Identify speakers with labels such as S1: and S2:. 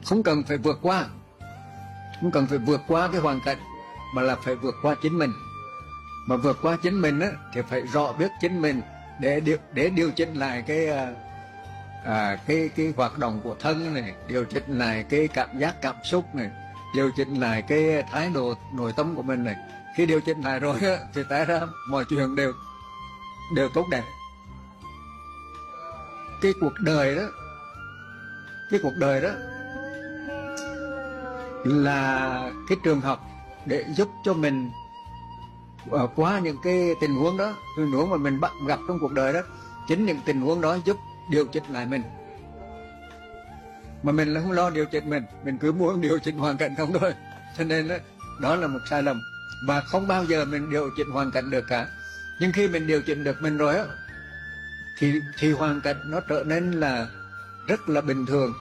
S1: không cần phải vượt qua, không cần phải vượt qua cái hoàn cảnh, mà là phải vượt qua chính mình. Mà vượt qua chính mình á, thì phải rõ biết chính mình để điều chỉnh lại cái hoạt động của thân này, điều chỉnh lại cái cảm giác cảm xúc này, điều chỉnh lại cái thái độ nội tâm của mình này. Khi điều chỉnh lại rồi á, thì tại ra mọi chuyện đều tốt đẹp. Cái cuộc đời đó là cái trường học để giúp cho mình qua những cái tình huống đó, tình huống mà mình bắt gặp trong cuộc đời đó. Chính những tình huống đó giúp điều chỉnh lại mình, mà mình là không lo điều chỉnh mình cứ muốn điều chỉnh hoàn cảnh không thôi. Cho nên đó là một sai lầm, và không bao giờ mình điều chỉnh hoàn cảnh được cả. Nhưng khi mình điều chỉnh được mình rồi á, thì hoàn cảnh nó trở nên là rất là bình thường.